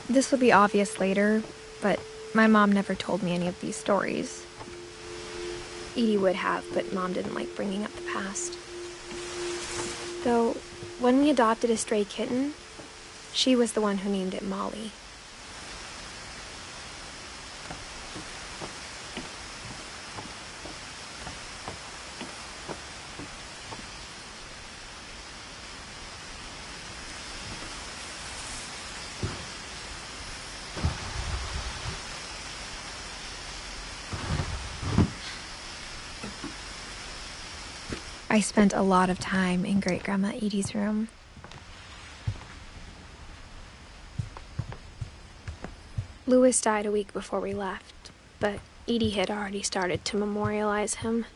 This will be obvious later, but my mom never told me any of these stories. Edie would have, but Mom didn't like bringing up the past. Though, when we adopted a stray kitten, she was the one who named it Molly. I spent a lot of time in Great-Grandma Edie's room. Louis died a week before we left, but Edie had already started to memorialize him.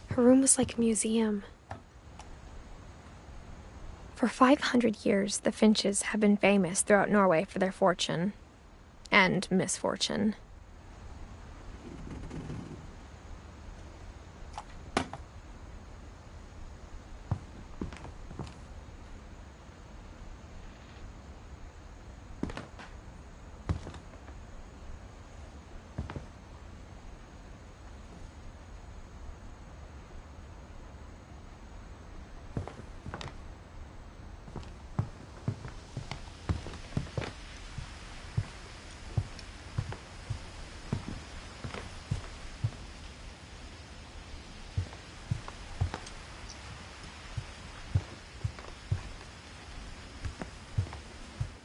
Her room was like a museum. For 500 years, the Finches have been famous throughout Norway for their fortune and misfortune.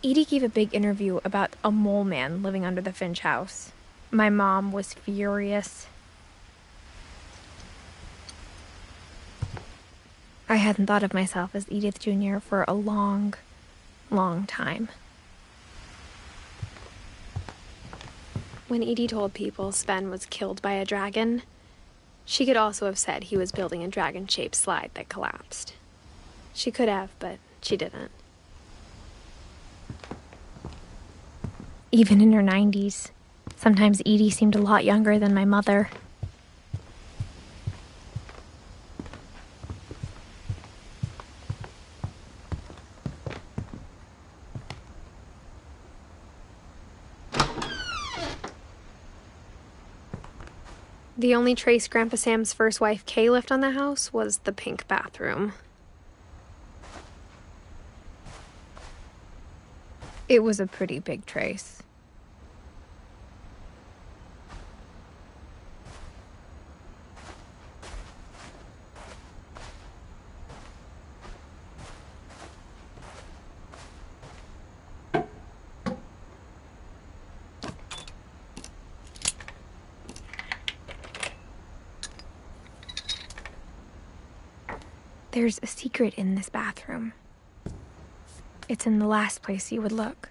Edie gave a big interview about a mole man living under the Finch house. My mom was furious. I hadn't thought of myself as Edith Jr. for a long, long time. When Edie told people Sven was killed by a dragon, she could also have said he was building a dragon-shaped slide that collapsed. She could have, but she didn't. Even in her 90s, sometimes Edie seemed a lot younger than my mother. The only trace Grandpa Sam's first wife, Kay, left on the house was the pink bathroom. It was a pretty big trace. There's a secret in this bathroom. It's in the last place you would look.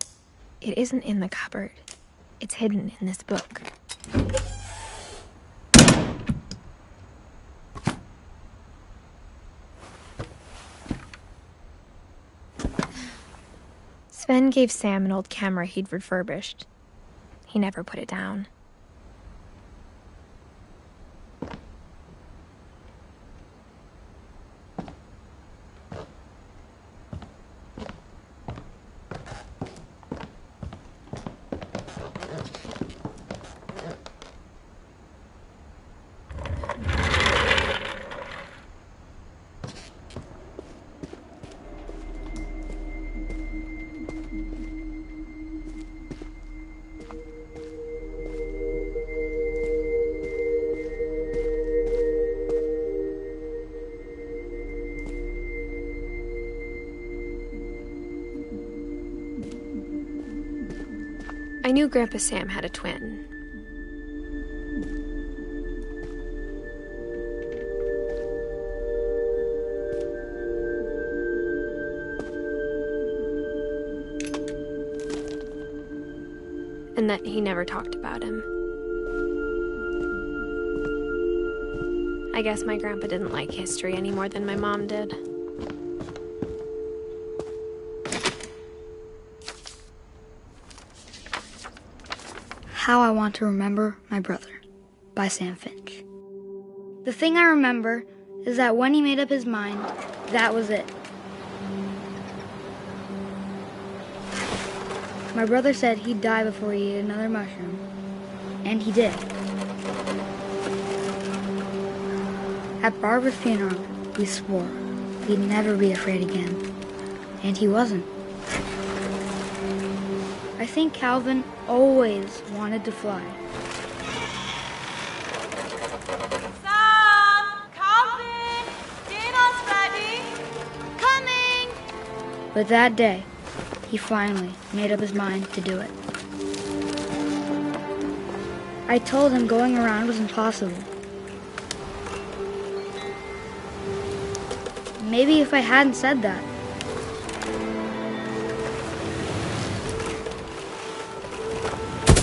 It isn't in the cupboard. It's hidden in this book. Sven gave Sam an old camera he'd refurbished. He never put it down. I knew Grandpa Sam had a twin. And that he never talked about him. I guess my grandpa didn't like history any more than my mom did. How I Want to Remember My Brother by Sam Finch. The thing I remember is that when he made up his mind, that was it. My brother said he'd die before he ate another mushroom. And he did. At Barbara's funeral, we swore we'd never be afraid again. And he wasn't. I think Calvin always wanted to fly. Sam! Calvin! Dinner's ready! Coming! But that day, he finally made up his mind to do it. I told him going around was impossible. Maybe if I hadn't said that,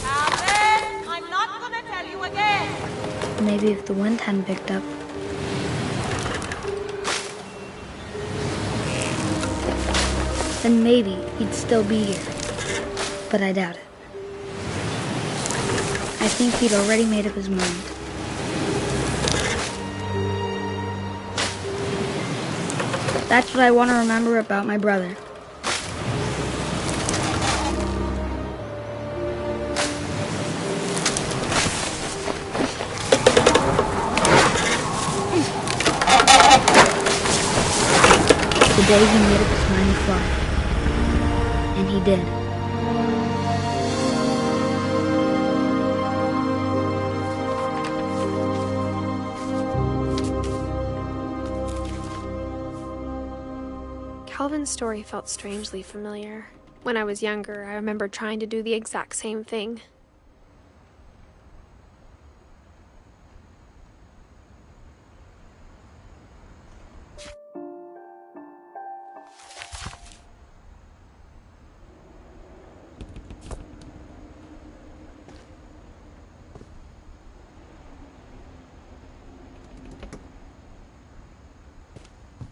Calvin! I'm not gonna tell you again! maybe if the wind hadn't picked up, then maybe he'd still be here. But I doubt it. I think he'd already made up his mind. That's what I want to remember about my brother. The day he made up his mind to fly. And he did. Calvin's story felt strangely familiar. When I was younger, I remember trying to do the exact same thing.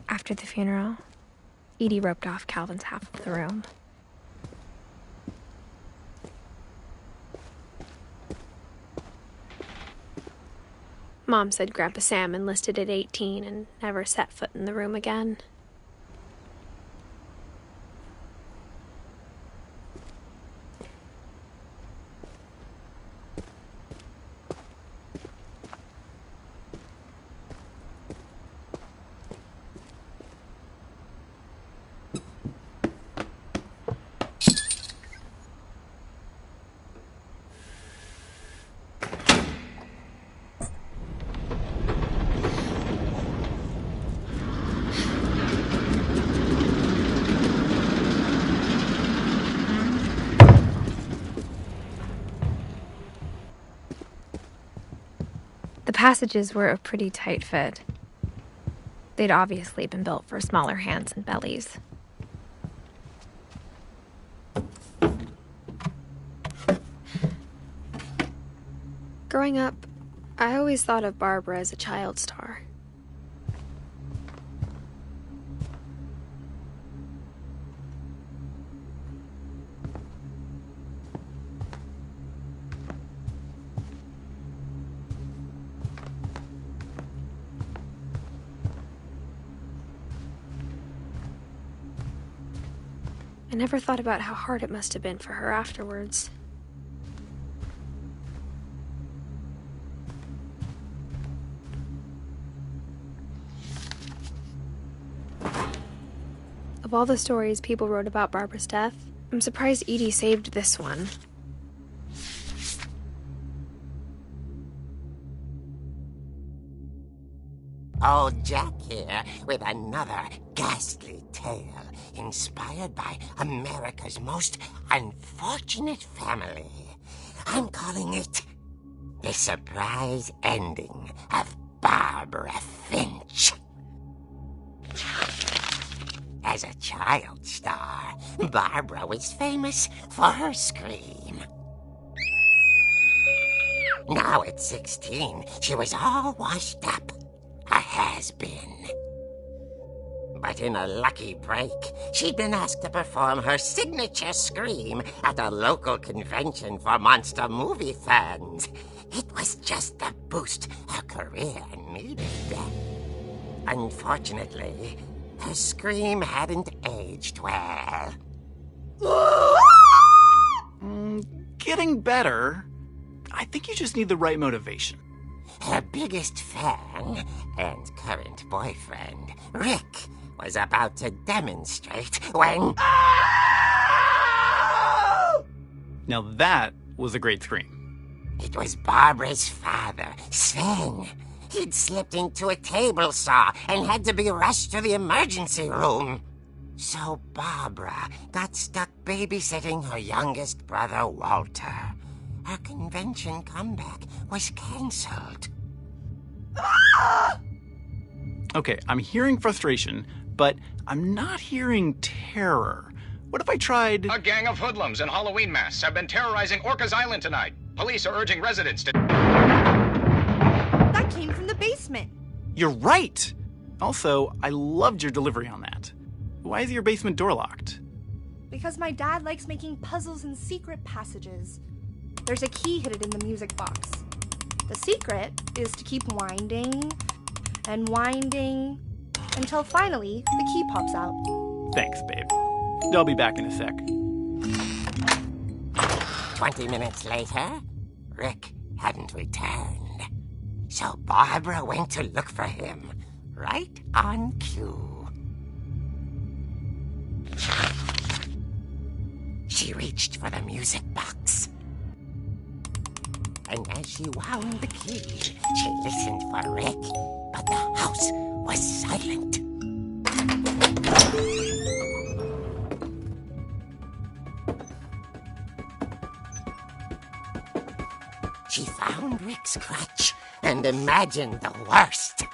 After the funeral, Edie roped off Calvin's half of the room. Mom said Grandpa Sam enlisted at 18 and never set foot in the room again. The passages were a pretty tight fit. They'd obviously been built for smaller hands and bellies. Growing up, I always thought of Barbara as a child star. I never thought about how hard it must have been for her afterwards. Of all the stories people wrote about Barbara's death, I'm surprised Edie saved this one. Old Jack here with another ghastly tale inspired by America's most unfortunate family. I'm calling it The Surprise Ending of Barbara Finch. As a child star, Barbara was famous for her scream. Now at 16, she was all washed up. A has-been. But in a lucky break, she'd been asked to perform her signature scream at a local convention for monster movie fans. It was just the boost her career needed. Unfortunately, her scream hadn't aged well. getting better. I think you just need the right motivation. Her biggest fan and current boyfriend, Rick, was about to demonstrate when... Now that was a great scream. It was Barbara's father, Sven. He'd slipped into a table saw and had to be rushed to the emergency room. So Barbara got stuck babysitting her youngest brother, Walter. Her convention comeback was cancelled. Okay, I'm hearing frustration, but I'm not hearing terror. What if I tried... A gang of hoodlums in Halloween masks have been terrorizing Orcas Island tonight. Police are urging residents to... That came from the basement. You're right! Also, I loved your delivery on that. Why is your basement door locked? Because my dad likes making puzzles and secret passages. There's a key hidden in the music box. The secret is to keep winding and winding until finally the key pops out. Thanks, babe. I'll be back in a sec. 20 minutes later, Rick hadn't returned. So Barbara went to look for him, right on cue. She reached for the music box. And as she wound the key, she listened for Rick, but the house was silent. She found Rick's crutch and imagined the worst.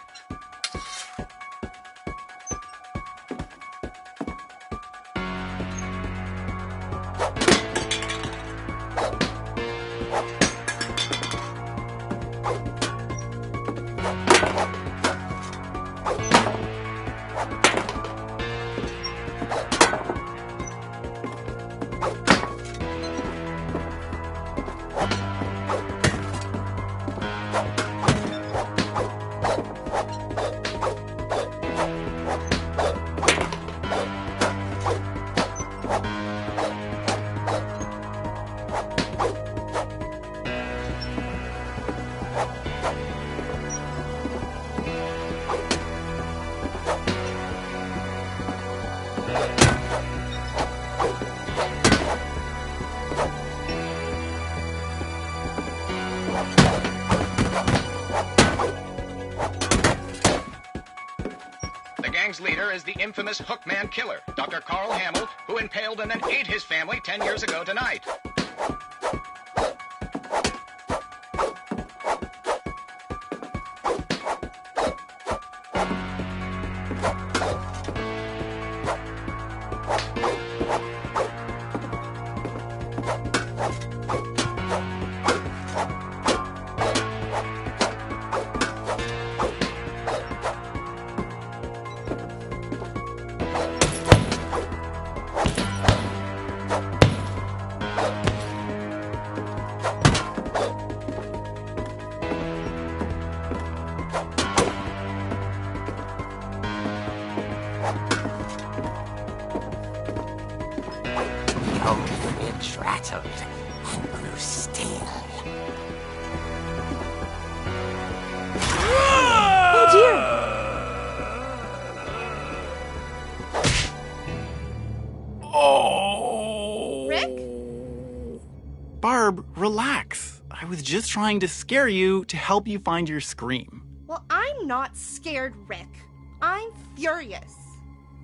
The gang's leader is the infamous Hookman killer, Dr. Carl Hamill, who impaled and then ate his family 10 years ago tonight. Fridge rattled and grew still. Oh dear! Oh! Rick? Barb, relax. I was just trying to scare you to help you find your scream. Well, I'm not scared, Rick. I'm furious.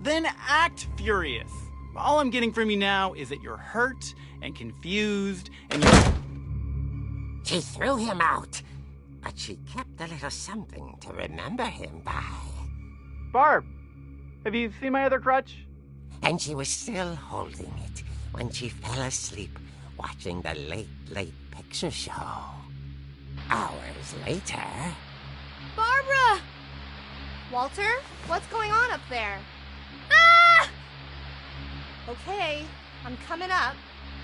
Then act furious. All I'm getting from you now is that you're hurt and confused and you're... She threw him out, but she kept a little something to remember him by. Barb, have you seen my other crutch? And she was still holding it when she fell asleep watching the Late Picture Show. Hours later... Barbara! Walter, what's going on up there? Ah! Okay, I'm coming up,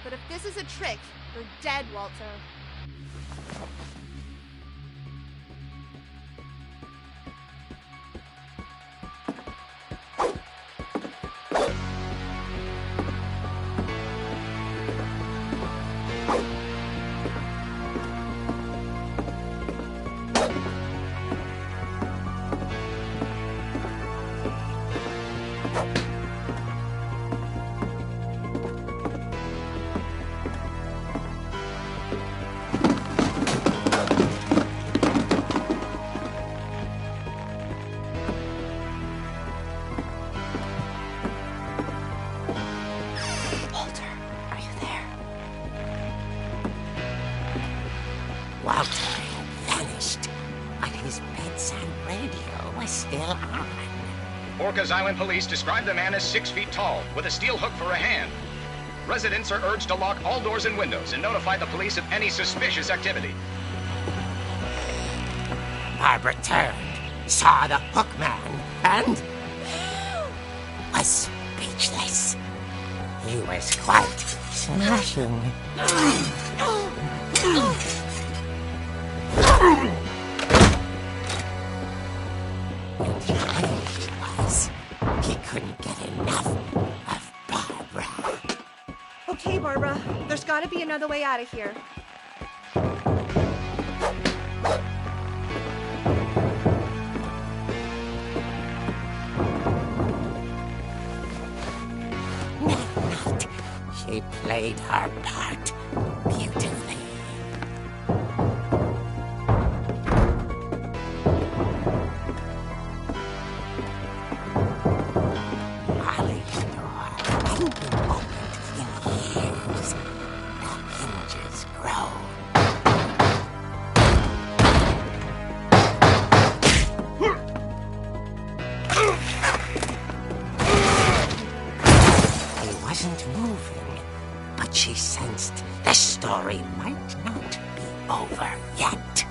but if this is a trick, you're dead, Walter. Orcas Island police describe the man as 6 feet tall, with a steel hook for a hand. Residents are urged to lock all doors and windows and notify the police of any suspicious activity. Barbara turned, saw the hook man, and was speechless. He was quite smashing. He couldn't get enough of Barbara. Okay, Barbara, there's gotta be another way out of here. Not. She played her part beautifully. Molly's door hadn't been opened in years. The hinges groaned. He wasn't moving, but she sensed the story might not be over yet.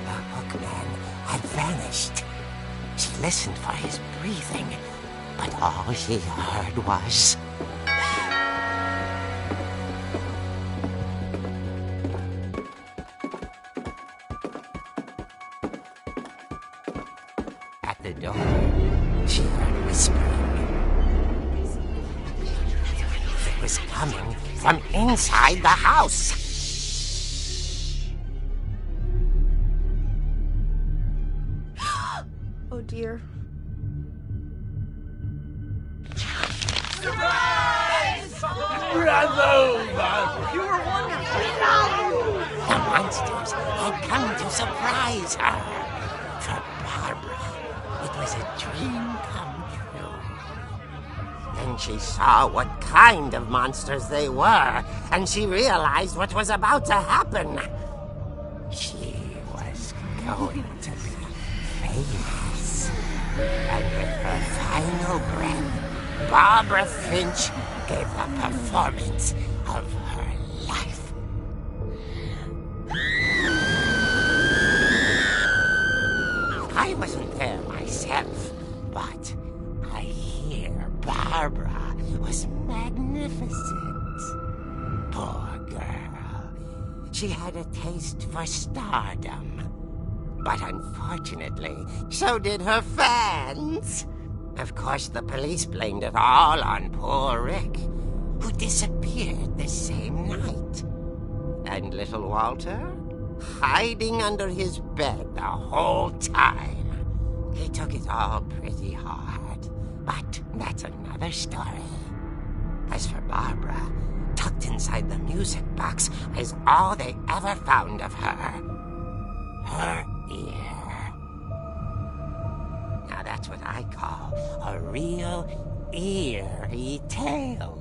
The hookman had vanished. She listened for his breathing, but all she heard was... At the door, she heard whispering. It was coming from inside the house. Oh dear. The monsters had come to surprise her. For Barbara, it was a dream come true. Then she saw what kind of monsters they were, and she realized what was about to happen. She was going to be famous. And with her final breath, Barbara Finch gave the performance of her life. I wasn't there myself, but I hear Barbara was magnificent. Poor girl. She had a taste for stardom. But unfortunately, so did her fans. Of course, the police blamed it all on poor Rick, who disappeared the same night. And little Walter? Hiding under his bed the whole time. He took it all pretty hard, but that's another story. As for Barbara, tucked inside the music box is all they ever found of her. Her ear. Now that's what I call a real eerie tale.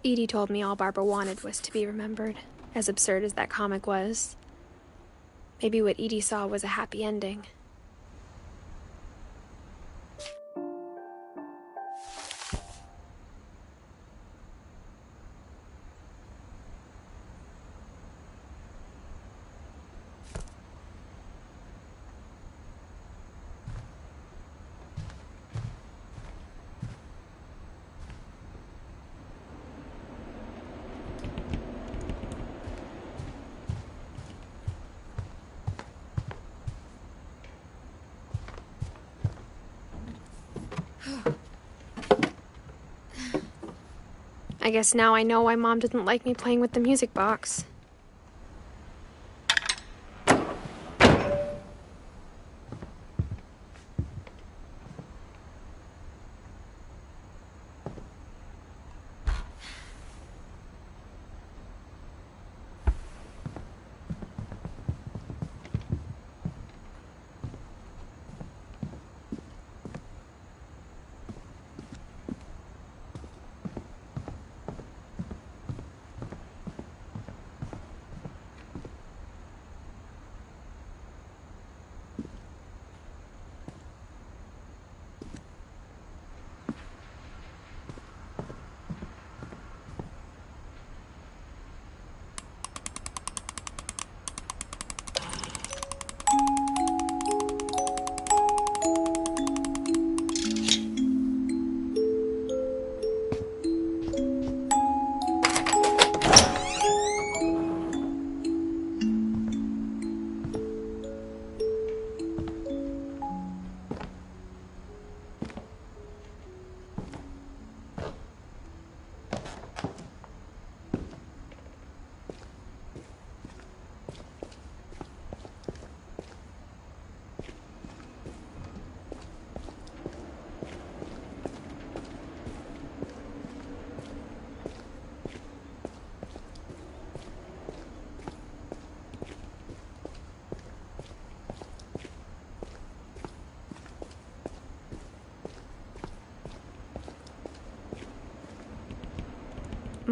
Edie told me all Barbara wanted was to be remembered, as absurd as that comic was. Maybe what Edie saw was a happy ending. I guess now I know why Mom didn't like me playing with the music box.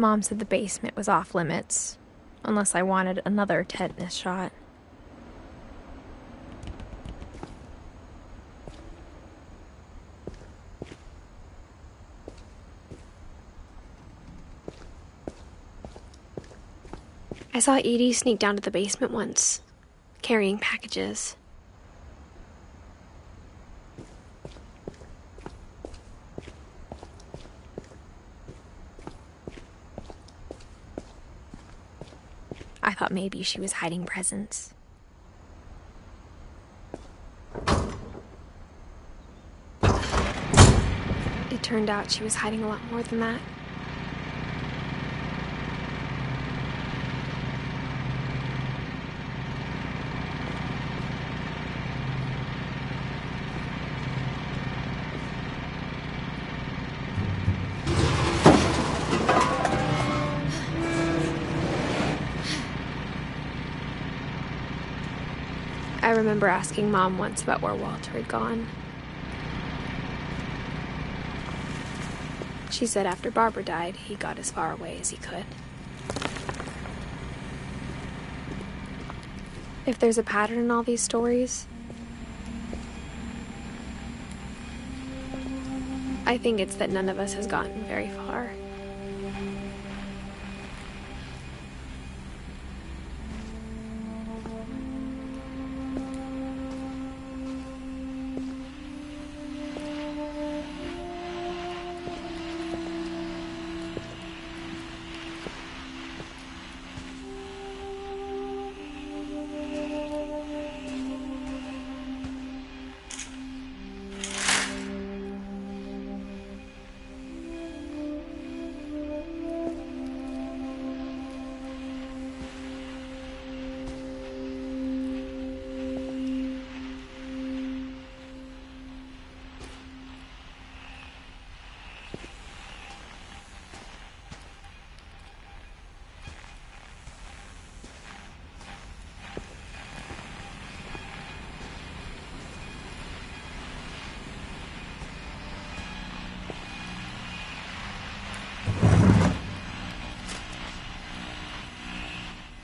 Mom said the basement was off limits, unless I wanted another tetanus shot. I saw Edie sneak down to the basement once, carrying packages. I thought maybe she was hiding presents. It turned out she was hiding a lot more than that. I remember asking Mom once about where Walter had gone. She said after Barbara died, he got as far away as he could. If there's a pattern in all these stories, I think it's that none of us has gotten very far.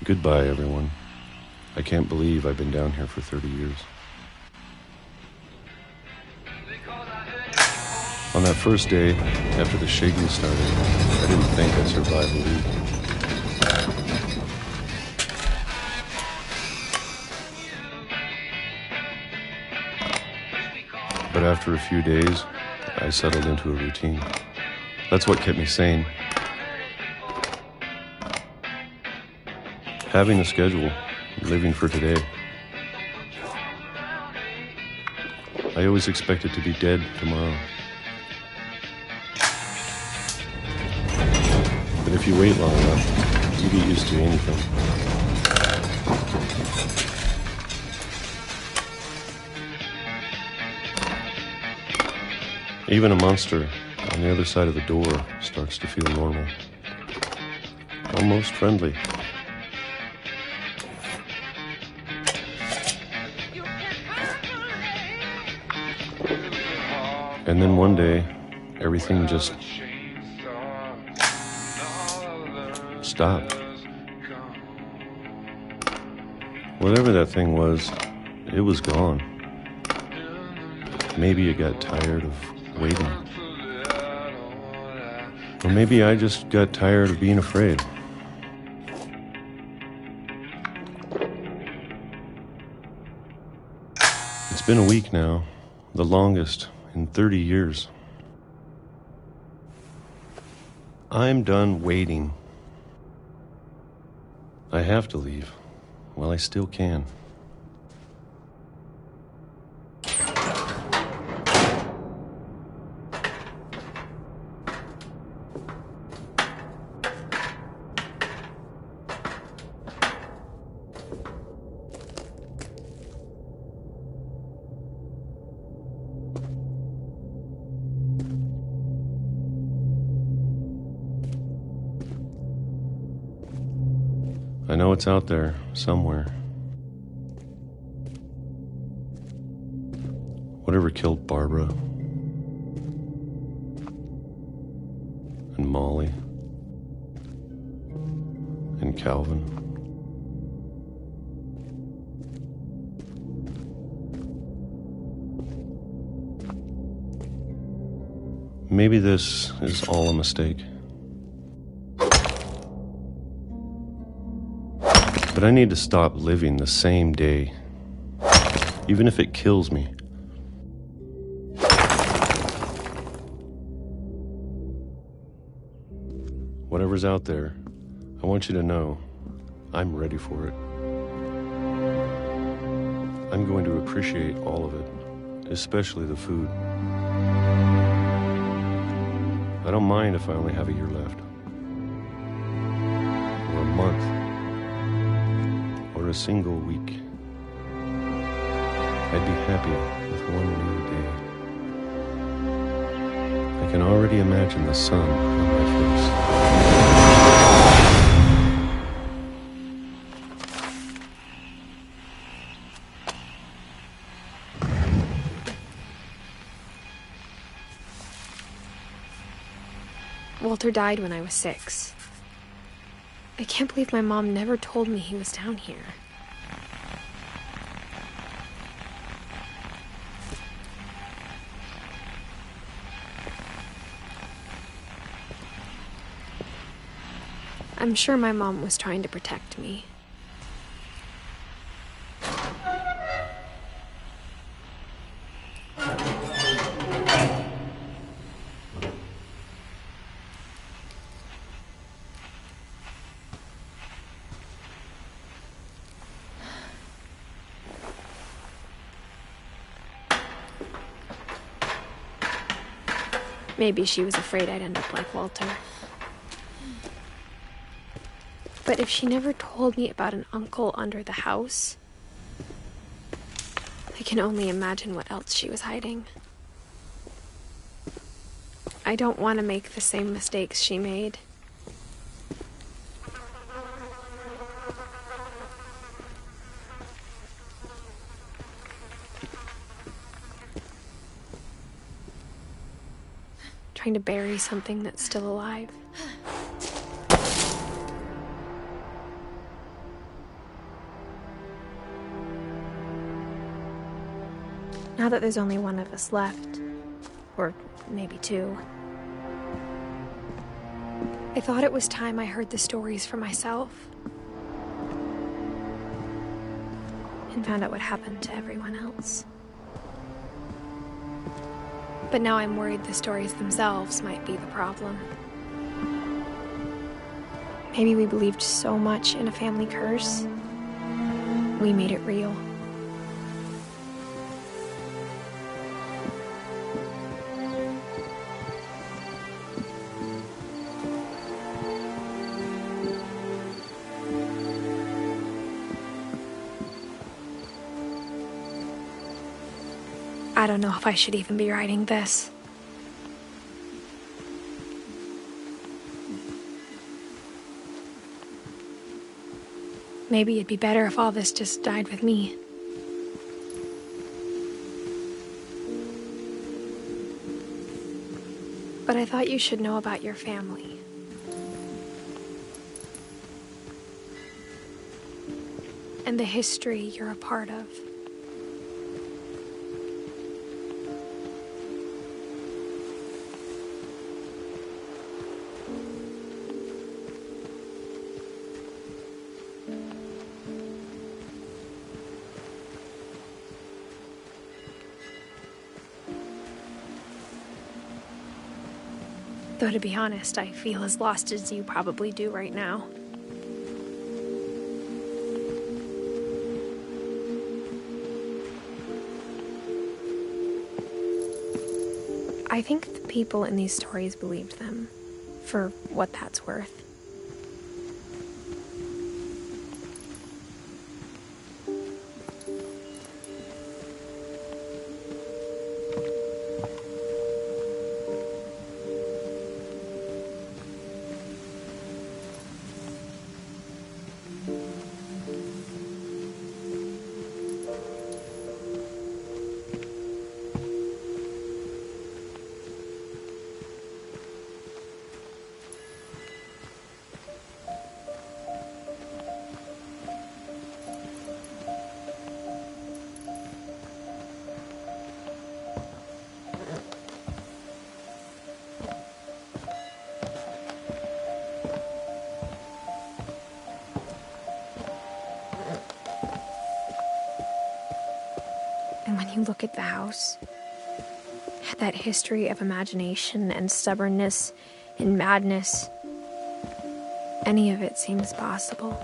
Goodbye, everyone. I can't believe I've been down here for 30 years. On that first day, after the shaking started, I didn't think I'd survive a week. But after a few days, I settled into a routine. That's what kept me sane. Having a schedule, living for today. I always expected to be dead tomorrow. But if you wait long enough, you get used to anything. Even a monster on the other side of the door starts to feel normal. Almost friendly. And then one day, everything just stopped. Whatever that thing was, it was gone. Maybe it got tired of waiting. Or maybe I just got tired of being afraid. It's been a week now, the longest in 30 years. I'm done waiting. I have to leave while I still can. I know it's out there, somewhere. Whatever killed Barbara and Molly Calvin. Maybe this is all a mistake. But I need to stop living the same day, even if it kills me. Whatever's out there, I want you to know I'm ready for it. I'm going to appreciate all of it, especially the food. I don't mind if I only have a year left, or a month, or a single week. I'd be happy with one new day. I can already imagine the sun on my face. Walter died when I was 6. I can't believe my mom never told me he was down here. I'm sure my mom was trying to protect me. Maybe she was afraid I'd end up like Walter. But if she never told me about an uncle under the house, I can only imagine what else she was hiding. I don't want to make the same mistakes she made. Trying to bury something that's still alive. Now that there's only one of us left, or maybe 2, I thought it was time I heard the stories for myself and found out what happened to everyone else. But now I'm worried the stories themselves might be the problem. Maybe we believed so much in a family curse, we made it real. I don't know if I should even be writing this. Maybe it'd be better if all this just died with me. But I thought you should know about your family. And the history you're a part of. Though to be honest, I feel as lost as you probably do right now. I think the people in these stories believed them, for what that's worth. And when you look at the house, that history of imagination and stubbornness and madness, any of it seems possible.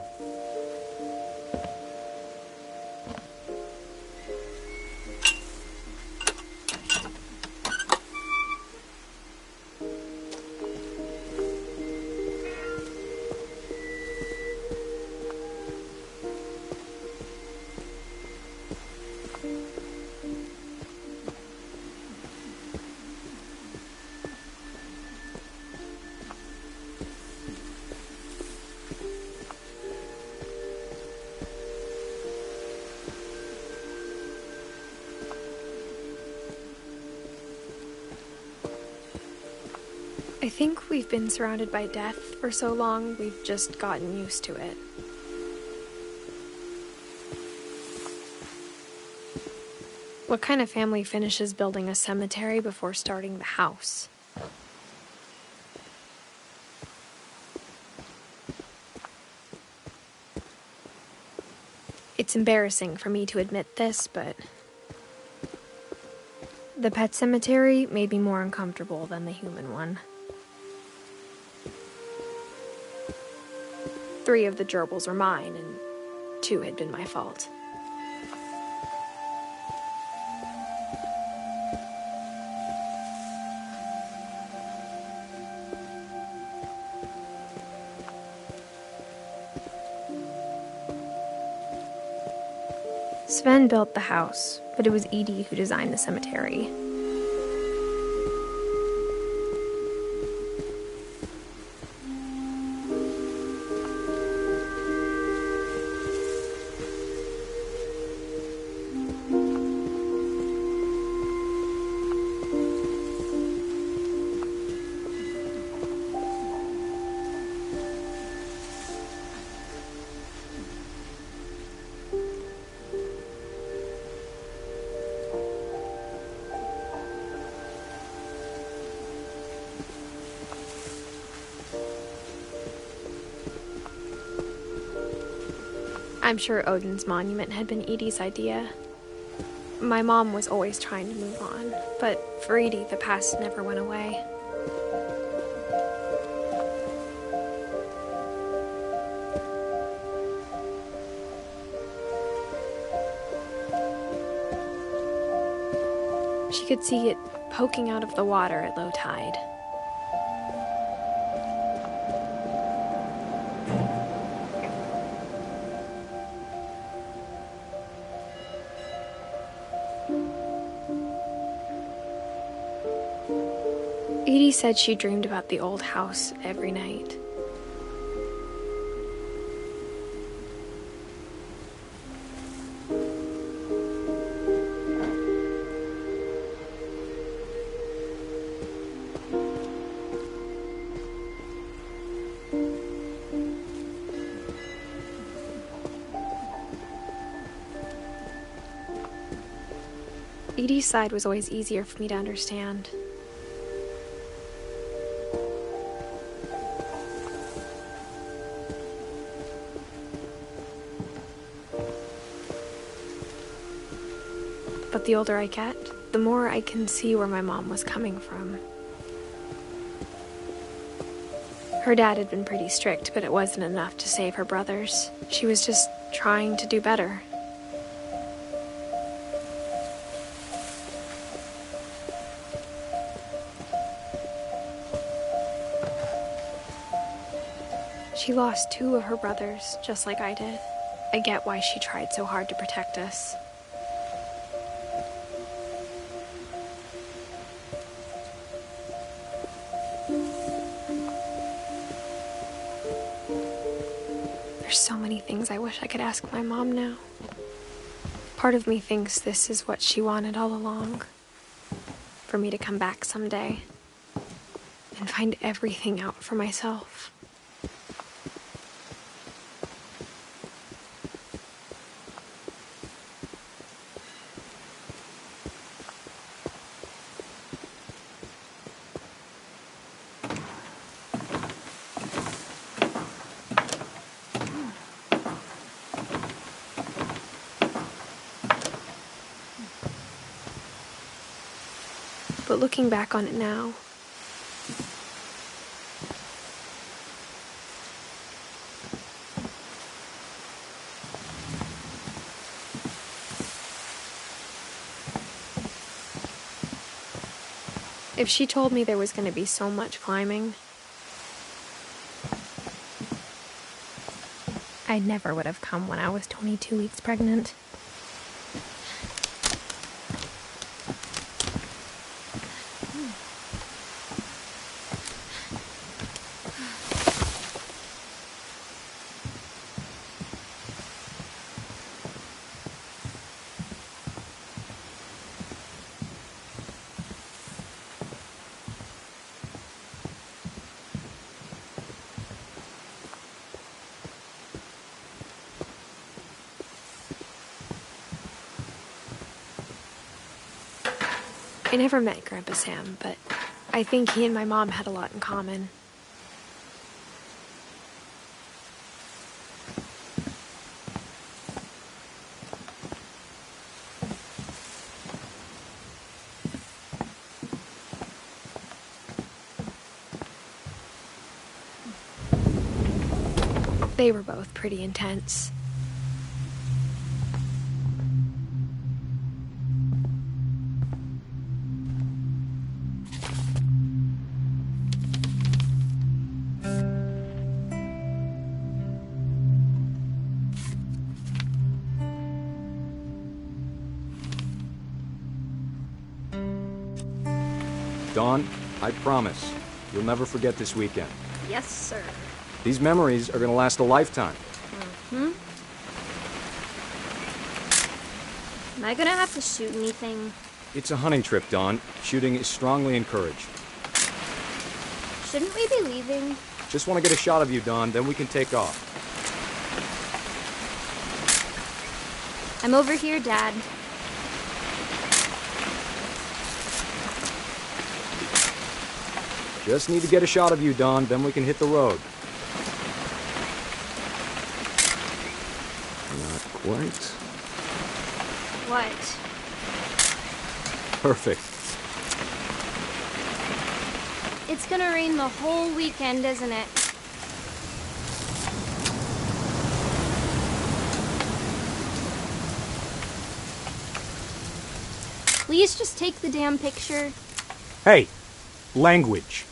I think we've been surrounded by death for so long, we've just gotten used to it. What kind of family finishes building a cemetery before starting the house? It's embarrassing for me to admit this, but the pet cemetery made me more uncomfortable than the human one. 3 of the gerbils were mine, and 2 had been my fault. Sven built the house, but it was Edie who designed the cemetery. I'm sure Odin's monument had been Edie's idea. My mom was always trying to move on, but for Edie, the past never went away. She could see it poking out of the water at low tide. Edie said she dreamed about the old house every night. Edie's side was always easier for me to understand. But the older I get, the more I can see where my mom was coming from. Her dad had been pretty strict, but it wasn't enough to save her brothers. She was just trying to do better. She lost 2 of her brothers, just like I did. I get why she tried so hard to protect us. There's so many things I wish I could ask my mom now. Part of me thinks this is what she wanted all along. For me to come back someday and find everything out for myself. but looking back on it now, if she told me there was going to be so much climbing, I never would have come when I was 22 weeks pregnant. I never met Grandpa Sam, but I think he and my mom had a lot in common. They were both pretty intense. Dawn, I promise, you'll never forget this weekend. Yes, sir. These memories are gonna last a lifetime. Am I gonna have to shoot anything? It's a hunting trip, Dawn. Shooting is strongly encouraged. Shouldn't we be leaving? Just want to get a shot of you, Dawn, then we can take off. I'm over here, Dad. Just need to get a shot of you, Dawn, then we can hit the road. Not quite. What? Perfect. It's gonna rain the whole weekend, isn't it? Please just take the damn picture. Hey, language.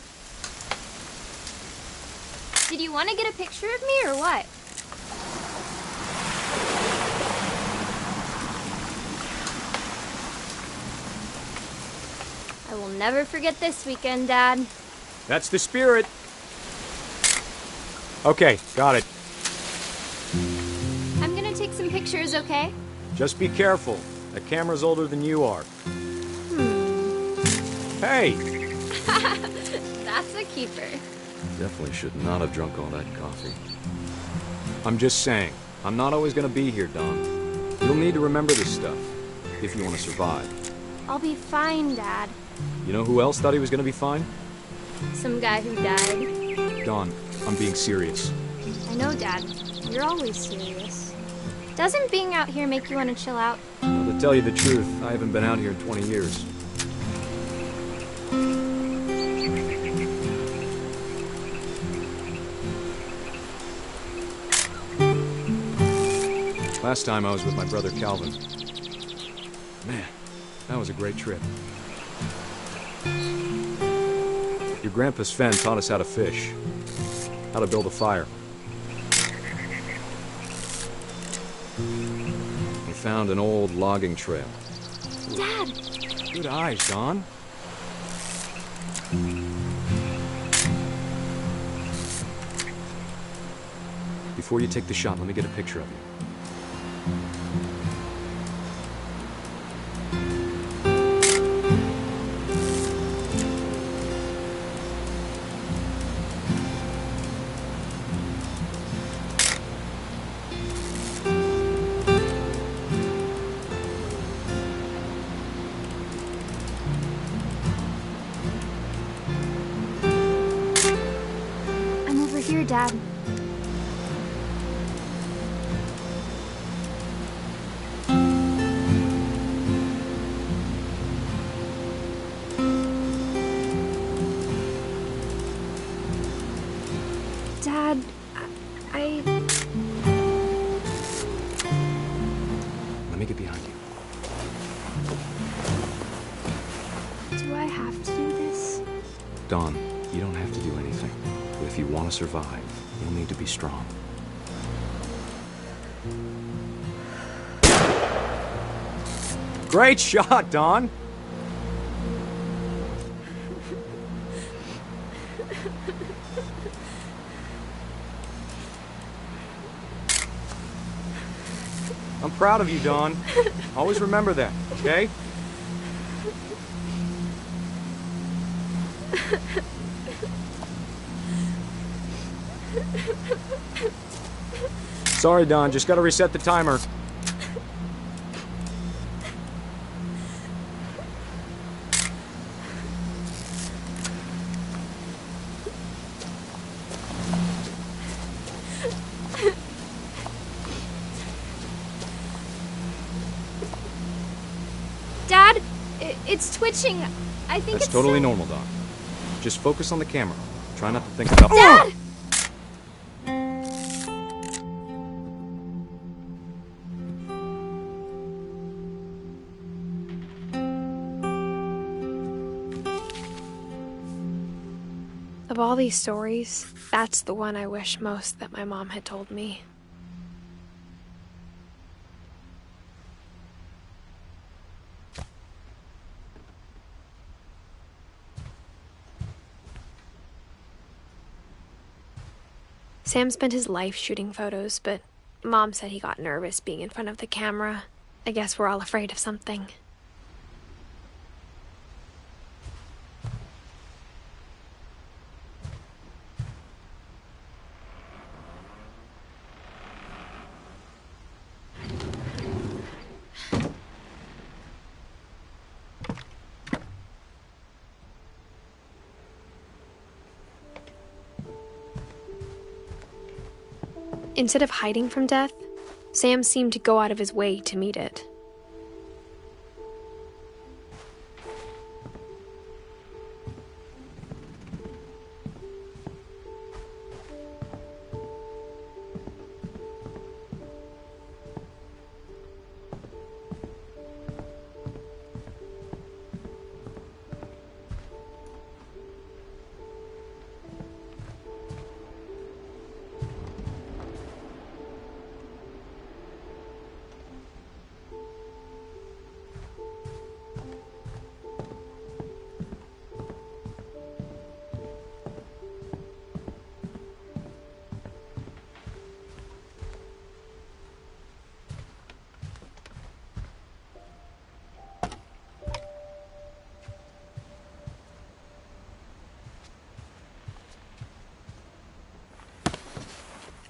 Did you want to get a picture of me or what? I will never forget this weekend, Dad. That's the spirit. Okay, got it. I'm gonna take some pictures, okay? Just be careful. That camera's older than you are. Hey! That's a keeper. Definitely should not have drunk all that coffee. I'm just saying, I'm not always gonna be here, Dawn. You'll need to remember this stuff, if you want to survive. I'll be fine, Dad. You know who else thought he was gonna be fine? Some guy who died. Dawn, I'm being serious. I know, Dad. You're always serious. Doesn't being out here make you want to chill out? Well, to tell you the truth, I haven't been out here in 20 years. Last time I was with my brother Calvin. Man, that was a great trip. Your grandpa Sven taught us how to fish, how to build a fire. We found an old logging trail. Dad! Good eyes, Dawn. Before you take the shot, let me get a picture of you. I'm over here, Dad. want to survive, you'll need to be strong. Great shot, Don! I'm proud of you, Dawn. Always remember that, okay? Sorry, Dawn. Just gotta reset the timer. Dad, it's twitching. I think That's it's totally normal, Dawn. Just focus on the camera. Try not to think about— Dad! Of all these stories, that's the one I wish most that my mom had told me. Sam spent his life shooting photos, but Mom said he got nervous being in front of the camera. I guess we're all afraid of something. Instead of hiding from death, Sam seemed to go out of his way to meet it.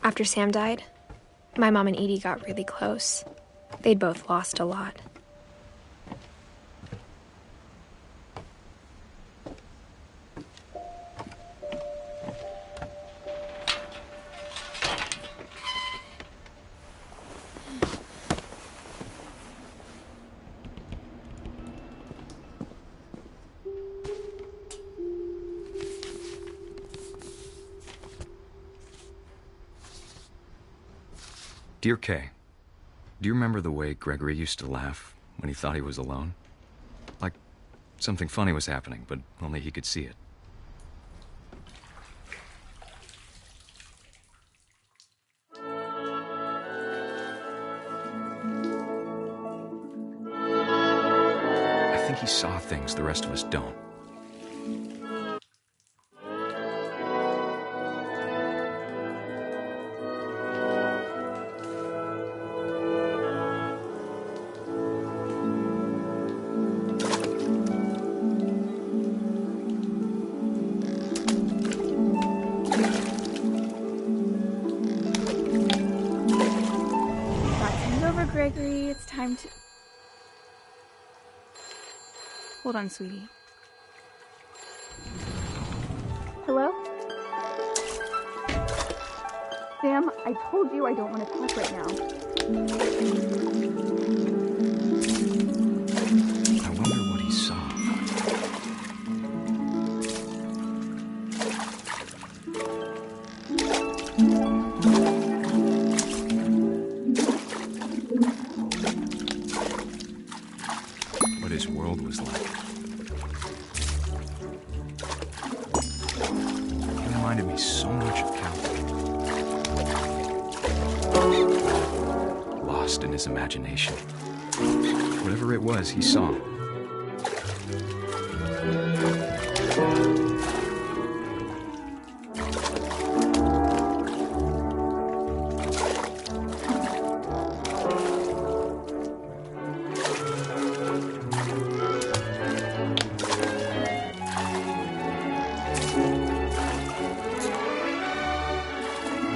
After Sam died, my mom and Edie got really close. They'd both lost a lot. Dear Kay, do you remember the way Gregory used to laugh when he thought he was alone? Like something funny was happening, but only he could see it. I think he saw things the rest of us don't. Gregory, it's time to... Hold on, sweetie. Hello? Sam, I told you I don't want to talk right now. I wonder what he saw. What his world was like. He reminded me so much of lost in his imagination. Whatever it was, he saw.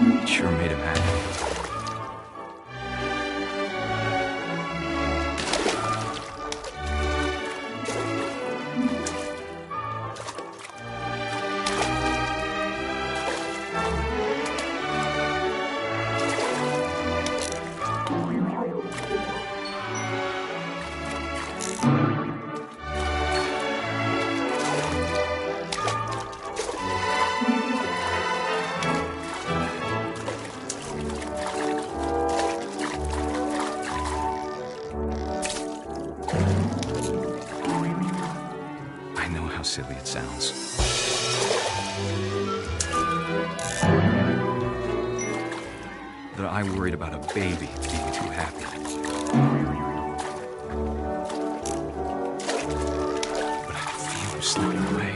It sure made him happy. I know how silly it sounds. That I worried about a baby being too happy. But I feel him slipping away.